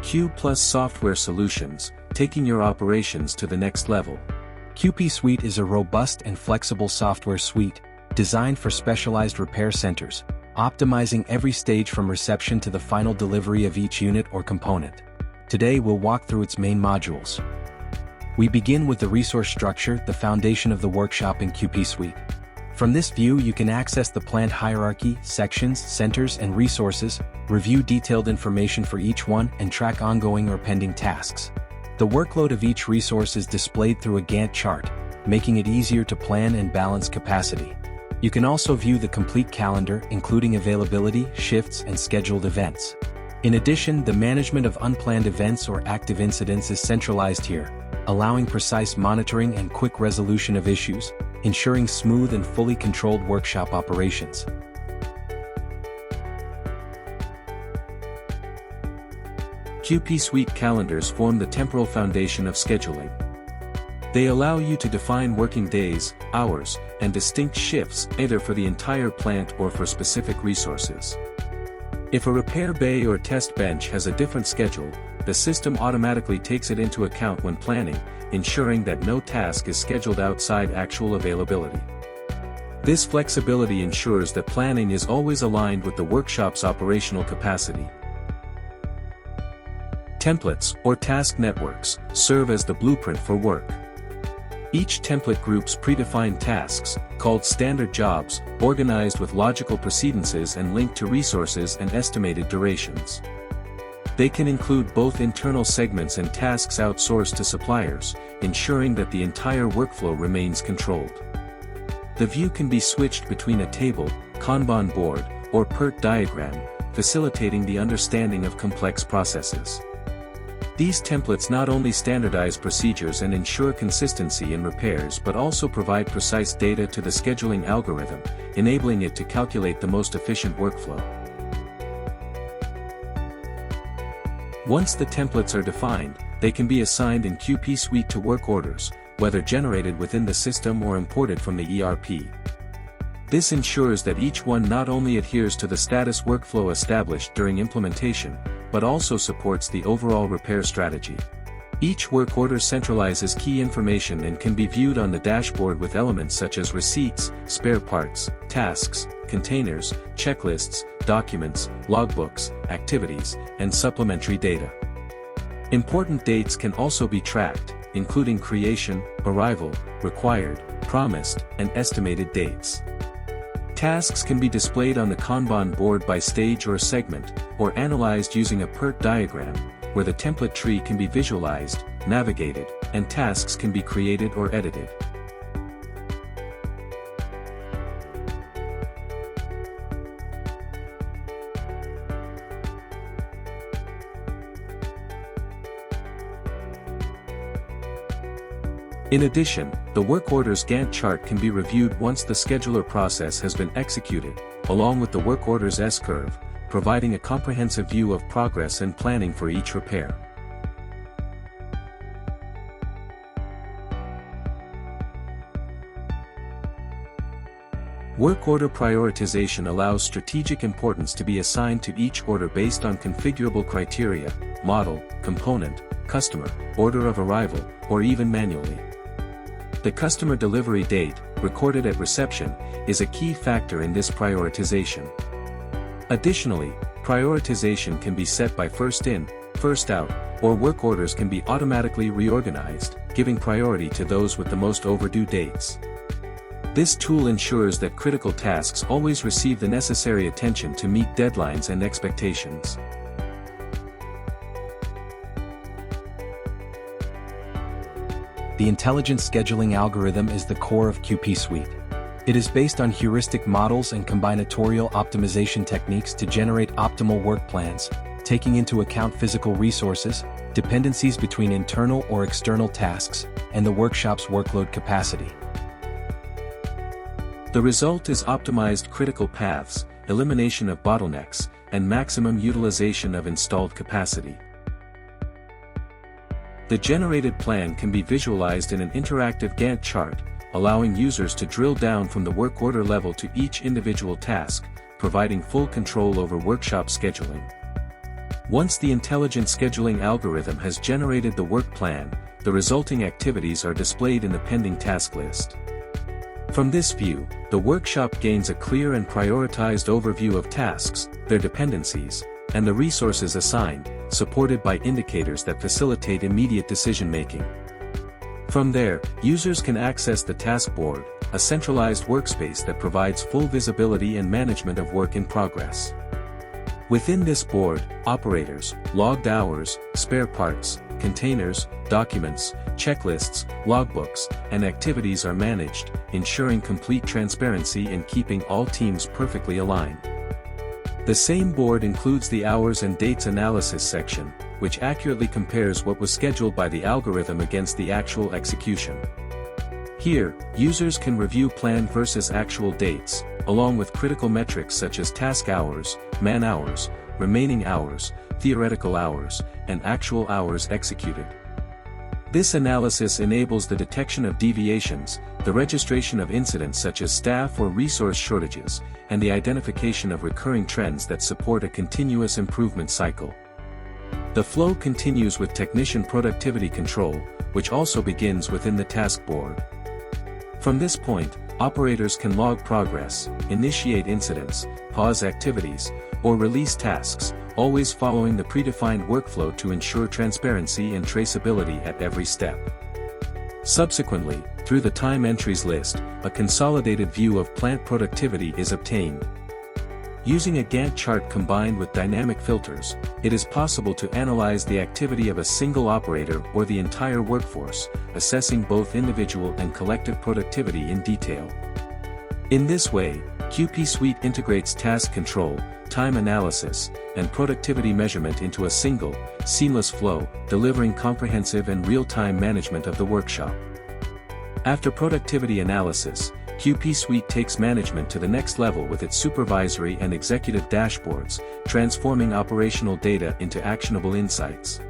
QPlus Software Solutions, taking your operations to the next level. QPSuite is a robust and flexible software suite, designed for specialized repair centers, optimizing every stage from reception to the final delivery of each unit or component. Today we'll walk through its main modules. We begin with the resource structure, the foundation of the workshop in QPSuite. From this view you can access the plant hierarchy, sections, centers and resources, review detailed information for each one and track ongoing or pending tasks. The workload of each resource is displayed through a Gantt chart, making it easier to plan and balance capacity. You can also view the complete calendar, including availability, shifts, and scheduled events. In addition, the management of unplanned events or active incidents is centralized here, allowing precise monitoring and quick resolution of issues, ensuring smooth and fully controlled workshop operations. QPSuite calendars form the temporal foundation of scheduling. They allow you to define working days, hours, and distinct shifts either for the entire plant or for specific resources. If a repair bay or test bench has a different schedule, the system automatically takes it into account when planning, ensuring that no task is scheduled outside actual availability. This flexibility ensures that planning is always aligned with the workshop's operational capacity. Templates, or task networks, serve as the blueprint for work. Each template groups predefined tasks, called standard jobs, organized with logical precedences and linked to resources and estimated durations. They can include both internal segments and tasks outsourced to suppliers, ensuring that the entire workflow remains controlled. The view can be switched between a table, Kanban board, or PERT diagram, facilitating the understanding of complex processes. These templates not only standardize procedures and ensure consistency in repairs but also provide precise data to the scheduling algorithm, enabling it to calculate the most efficient workflow. Once the templates are defined, they can be assigned in QPSuite to work orders, whether generated within the system or imported from the ERP. This ensures that each one not only adheres to the status workflow established during implementation, but also supports the overall repair strategy. Each work order centralizes key information and can be viewed on the dashboard with elements such as receipts, spare parts, tasks, containers, checklists, documents, logbooks, activities, and supplementary data. Important dates can also be tracked, including creation, arrival, required, promised, and estimated dates. Tasks can be displayed on the Kanban board by stage or segment, or analyzed using a PERT diagram, where the template tree can be visualized, navigated, and tasks can be created or edited. In addition, the work orders Gantt chart can be reviewed once the scheduler process has been executed, along with the work orders S-curve, providing a comprehensive view of progress and planning for each repair. Work order prioritization allows strategic importance to be assigned to each order based on configurable criteria, model, component, customer, order of arrival, or even manually. The customer delivery date, recorded at reception, is a key factor in this prioritization. Additionally, prioritization can be set by first in, first out, or work orders can be automatically reorganized, giving priority to those with the most overdue dates. This tool ensures that critical tasks always receive the necessary attention to meet deadlines and expectations. The intelligent scheduling algorithm is the core of QPSuite. It is based on heuristic models and combinatorial optimization techniques to generate optimal work plans, taking into account physical resources, dependencies between internal or external tasks, and the workshop's workload capacity. The result is optimized critical paths, elimination of bottlenecks, and maximum utilization of installed capacity. The generated plan can be visualized in an interactive Gantt chart, allowing users to drill down from the work order level to each individual task, providing full control over workshop scheduling. Once the intelligent scheduling algorithm has generated the work plan, the resulting activities are displayed in the pending task list. From this view, the workshop gains a clear and prioritized overview of tasks, their dependencies, and the resources assigned, supported by indicators that facilitate immediate decision-making. From there, users can access the task board, a centralized workspace that provides full visibility and management of work in progress. Within this board, operators, logged hours, spare parts, containers, documents, checklists, logbooks, and activities are managed, ensuring complete transparency and keeping all teams perfectly aligned. The same board includes the hours and dates analysis section, which accurately compares what was scheduled by the algorithm against the actual execution. Here, users can review planned versus actual dates, along with critical metrics such as task hours, man-hours, remaining hours, theoretical hours, and actual hours executed. This analysis enables the detection of deviations, the registration of incidents such as staff or resource shortages, and the identification of recurring trends that support a continuous improvement cycle. The flow continues with technician productivity control, which also begins within the task board. From this point, operators can log progress, initiate incidents, pause activities, or release tasks, always following the predefined workflow to ensure transparency and traceability at every step. Subsequently, through the time entries list, a consolidated view of plant productivity is obtained. Using a Gantt chart combined with dynamic filters, it is possible to analyze the activity of a single operator or the entire workforce, assessing both individual and collective productivity in detail. In this way, QPSuite integrates task control, time analysis, and productivity measurement into a single, seamless flow, delivering comprehensive and real-time management of the workshop. After productivity analysis, QPSuite takes management to the next level with its supervisory and executive dashboards, transforming operational data into actionable insights.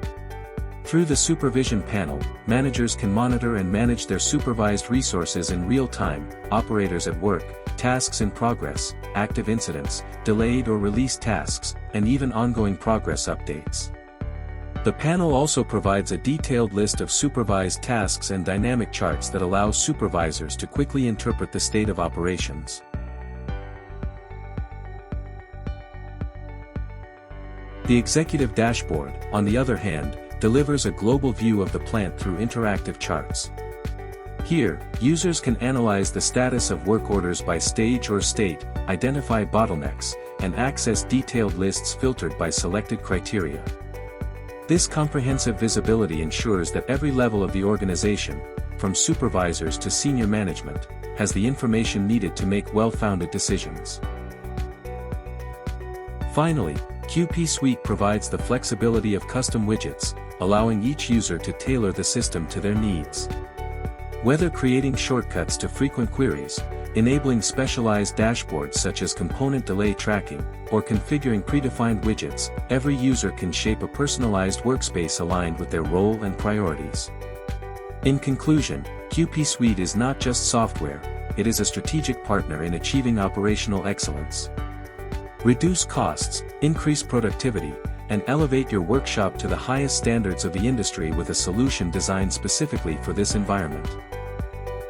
Through the supervision panel, managers can monitor and manage their supervised resources in real time, operators at work, tasks in progress, active incidents, delayed or released tasks, and even ongoing progress updates. The panel also provides a detailed list of supervised tasks and dynamic charts that allow supervisors to quickly interpret the state of operations. The executive dashboard, on the other hand, delivers a global view of the plant through interactive charts. Here, users can analyze the status of work orders by stage or state, identify bottlenecks, and access detailed lists filtered by selected criteria. This comprehensive visibility ensures that every level of the organization, from supervisors to senior management, has the information needed to make well-founded decisions. Finally, QPSuite provides the flexibility of custom widgets, allowing each user to tailor the system to their needs. Whether creating shortcuts to frequent queries, enabling specialized dashboards such as component delay tracking, or configuring predefined widgets, every user can shape a personalized workspace aligned with their role and priorities. In conclusion, QPSuite is not just software, it is a strategic partner in achieving operational excellence. Reduce costs, increase productivity, and elevate your workshop to the highest standards of the industry with a solution designed specifically for this environment.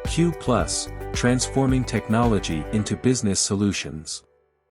QPlus, transforming technology into business solutions.